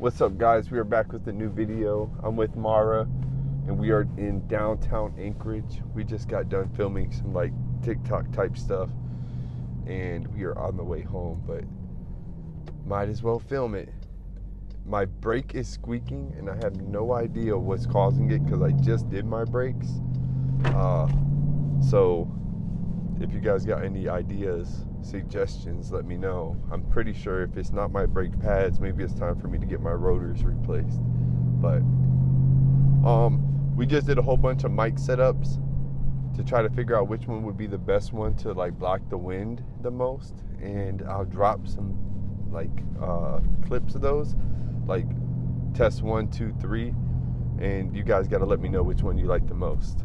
What's up, guys? We are back with a new video. I'm with Mara and we are in downtown Anchorage. We just got done filming some like TikTok type stuff and we are on the way home, but might as well film it. My brake is squeaking and I have no idea what's causing it because I just did my brakes. So if you guys got any ideas, suggestions, let me know. I'm pretty sure if it's not my brake pads, maybe it's time for me to get my rotors replaced. But we just did a whole bunch of mic setups to try to figure out which one would be the best one to like block the wind the most, and I'll drop some like clips of those, like test 1, 2, 3, and you guys got to let me know which one you like the most.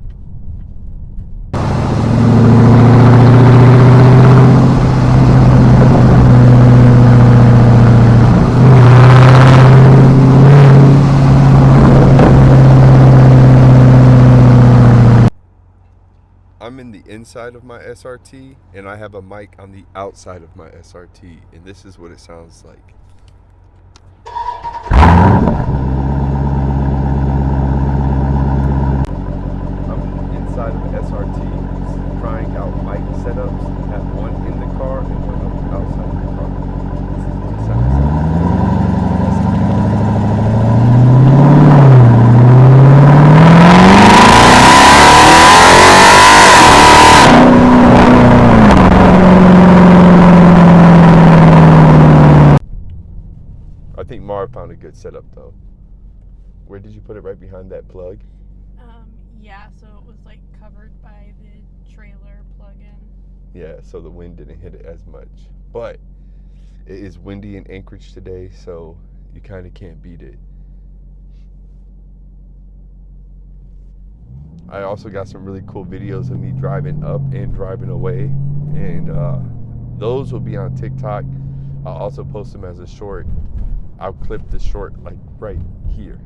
I'm in the inside of my SRT and I have a mic on the outside of my SRT, and this is what it sounds like. I'm inside of the SRT trying out mic setups. I have one in the car and one outside the car. This is what it sounds like. I think Mara found a good setup though. Where did you put it? Right behind that plug? Yeah, so it was like covered by the trailer plug-in. Yeah, so the wind didn't hit it as much. But it is windy in Anchorage today, so you kind of can't beat it. I also got some really cool videos of me driving up and driving away, and those will be on TikTok. I'll also post them as a short. I'll clip the short like right here,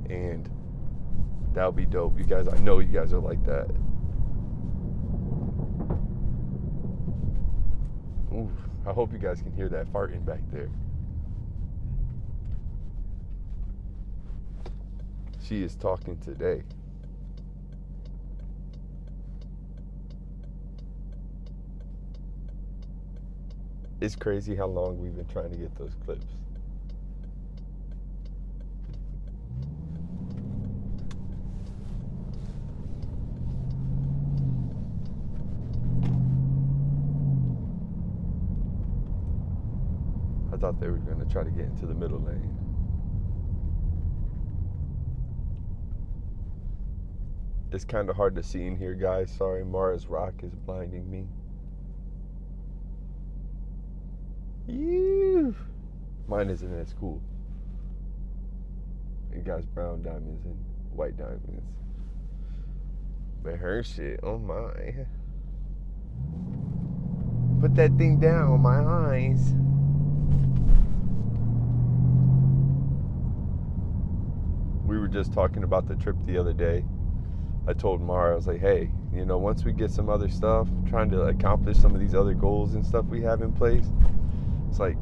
and that'll be dope. You guys, I know you guys are like that. Ooh, I hope you guys can hear that farting back there. She is talking today. It's crazy how long we've been trying to get those clips. I thought they were going to try to get into the middle lane. It's kind of hard to see in here, guys. Sorry, Mara's rock is blinding me. Ew. Mine isn't as cool. It got brown diamonds and white diamonds. But her shit, oh my. Put that thing down on my eyes. We were just talking about the trip the other day. I told Mara, I was like, hey, you know, once we get some other stuff, trying to accomplish some of these other goals and stuff we have in place, it's like,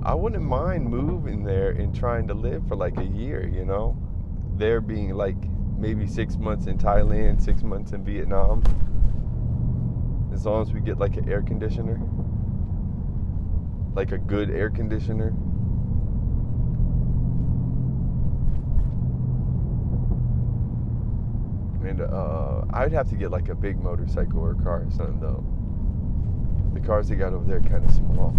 I wouldn't mind moving there and trying to live for like a year, you know? There being like maybe 6 months in Thailand, 6 months in Vietnam. As long as we get like an air conditioner, like a good air conditioner. And I'd have to get like a big motorcycle or car or something though. The cars they got over there are kind of small.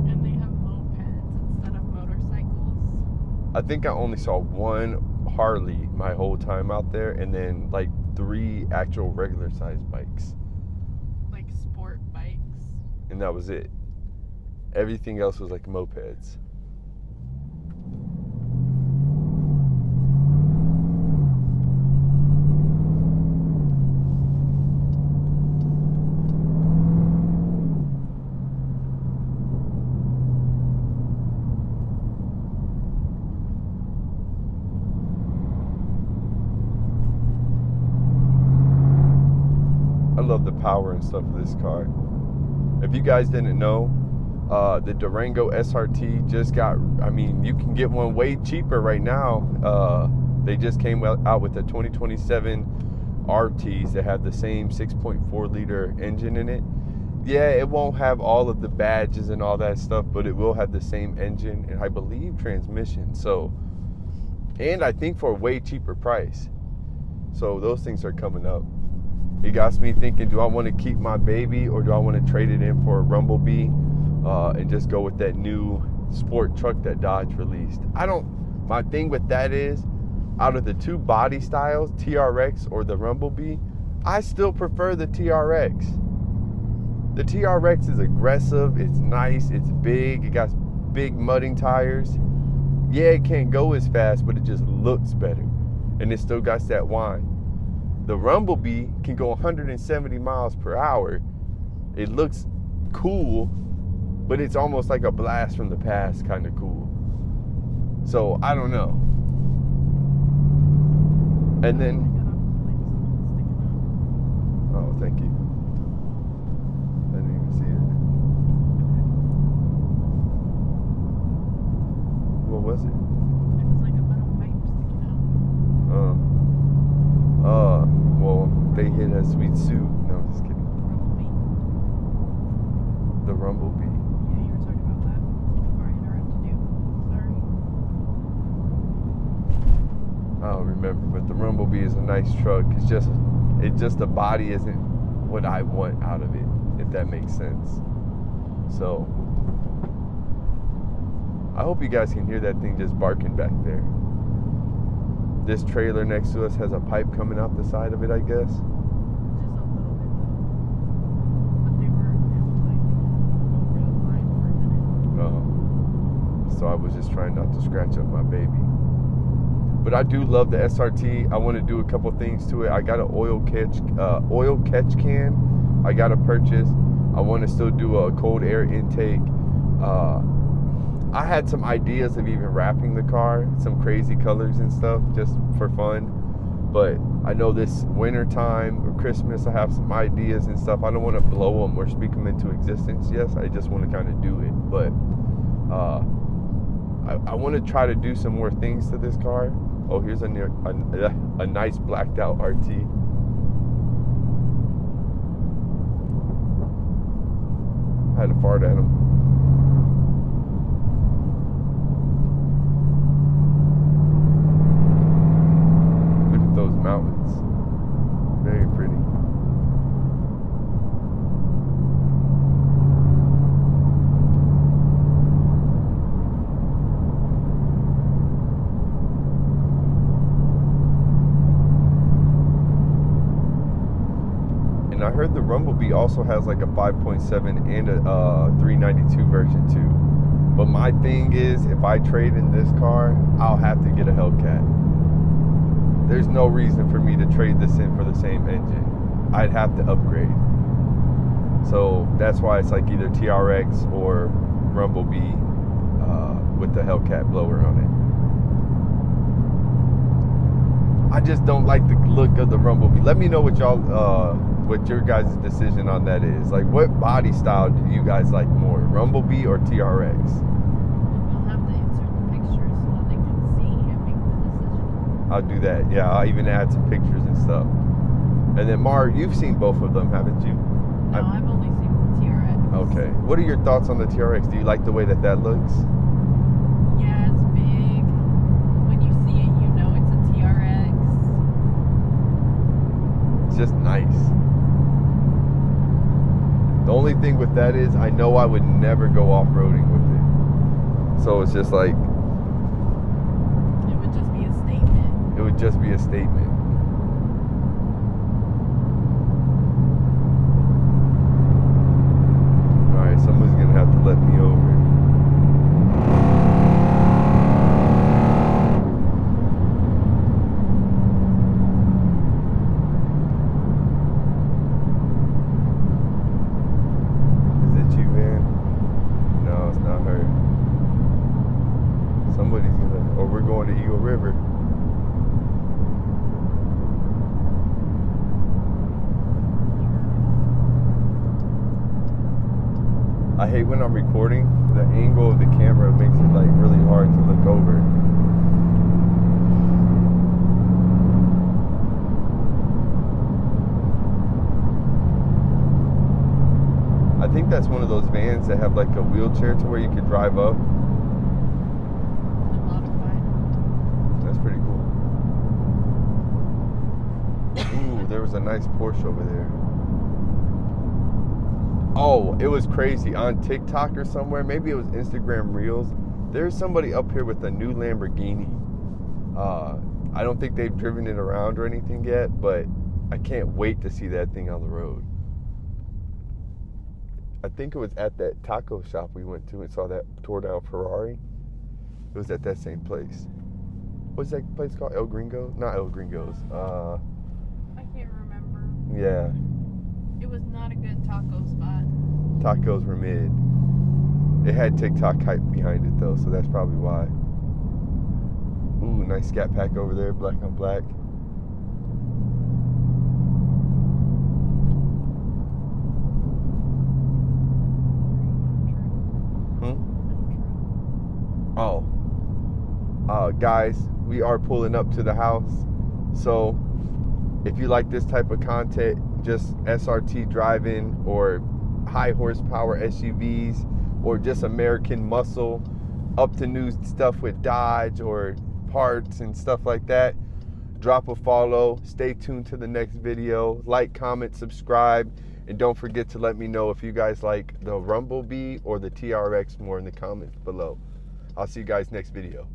And they have mopeds instead of motorcycles. I think I only saw one Harley my whole time out there, and then like 3 actual regular sized bikes. Like sport bikes. And that was it. Everything else was like mopeds. I love the power and stuff of this car. If you guys didn't know, The Durango SRT just got, I mean, you can get one way cheaper right now. They just came out with the 2027 RTs that have the same 6.4 liter engine in it. Yeah, it won't have all of the badges and all that stuff, but it will have the same engine and I believe transmission. So, and I think for a way cheaper price. So those things are coming up. It got me thinking, do I want to keep my baby or do I want to trade it in for a Rumblebee and just go with that new sport truck that Dodge released? My thing with that is, out of the two body styles, TRX or the Rumblebee, I still prefer the TRX. The TRX is aggressive, it's nice, it's big, it got big mudding tires. Yeah, it can't go as fast, but it just looks better. And it still got that whine. The Rumblebee can go 170 miles per hour. It looks cool, but it's almost like a blast from the past kind of cool. So, I don't know. And then, oh, thank you. I didn't even see it. What was it? It was like a metal pipe sticking out. Well, they hit a sweet soup. No, I'm just kidding. Rumblebee. The Rumblebee. Yeah, you were talking about that before I interrupted you. Sorry. I don't remember, but the Rumblebee is a nice truck. It's just the body isn't what I want out of it, if that makes sense. So, I hope you guys can hear that thing just barking back there. This trailer next to us has a pipe coming out the side of it, I guess. Just a little bit though. But it was like over the line for a minute. So I was just trying not to scratch up my baby. But I do love the SRT. I want to do a couple things to it. I got an oil catch can I got to purchase. I want to still do a cold air intake. I had some ideas of even wrapping the car, some crazy colors and stuff, just for fun. But I know this winter time or Christmas, I have some ideas and stuff. I don't want to blow them or speak them into existence. Yes, I just want to kind of do it. But I want to try to do some more things to this car. Oh, here's a nice blacked out RT. I had to fart at him. Those mountains, very pretty. And I heard the Rumblebee also has like a 5.7 and a 392 version too. But my thing is, if I trade in this car, I'll have to get a Hellcat. There's no reason for me to trade this in for the same engine. I'd have to upgrade. So that's why it's like either TRX or Rumblebee with the Hellcat blower on it. I just don't like the look of the Rumblebee. Let me know what y'all, what your guys' decision on that is. Like, what body style do you guys like more, Rumblebee or TRX? I'll do that. Yeah, I'll even add some pictures and stuff. And then, Mar, you've seen both of them, haven't you? No, I've only seen the TRX. Okay. What are your thoughts on the TRX? Do you like the way that looks? Yeah, it's big. When you see it, you know it's a TRX. It's just nice. The only thing with that is, I know I would never go off-roading with it. So it's just like, it would just be a statement. Alright, someone's gonna have to let me over. Is it you, man? No, it's not her. Somebody's gonna, or we're going to Eagle River. I hate when I'm recording, the angle of the camera makes it like really hard to look over. I think that's one of those vans that have like a wheelchair to where you could drive up. And modified. That's pretty cool. Ooh, there was a nice Porsche over there. Oh, it was crazy. On TikTok or somewhere, maybe it was Instagram Reels, there's somebody up here with a new Lamborghini. I don't think they've driven it around or anything yet, but I can't wait to see that thing on the road. I think it was at that taco shop we went to and saw that tore down Ferrari. It was at that same place. What's that place called? El Gringo? Not El Gringo's. I can't remember. Yeah. It was not a good taco spot. Tacos were mid. It had TikTok hype behind it though, so that's probably why. Ooh, nice Scat Pack over there, black on black. Oh, guys, we are pulling up to the house. So if you like this type of content, just SRT driving or high horsepower SUVs or just American muscle, up to new stuff with Dodge or parts and stuff like that, drop a follow. Stay tuned to the next video. Like, comment, subscribe, and don't forget to let me know if you guys like the Rumblebee or the TRX more in the comments below. I'll see you guys next video.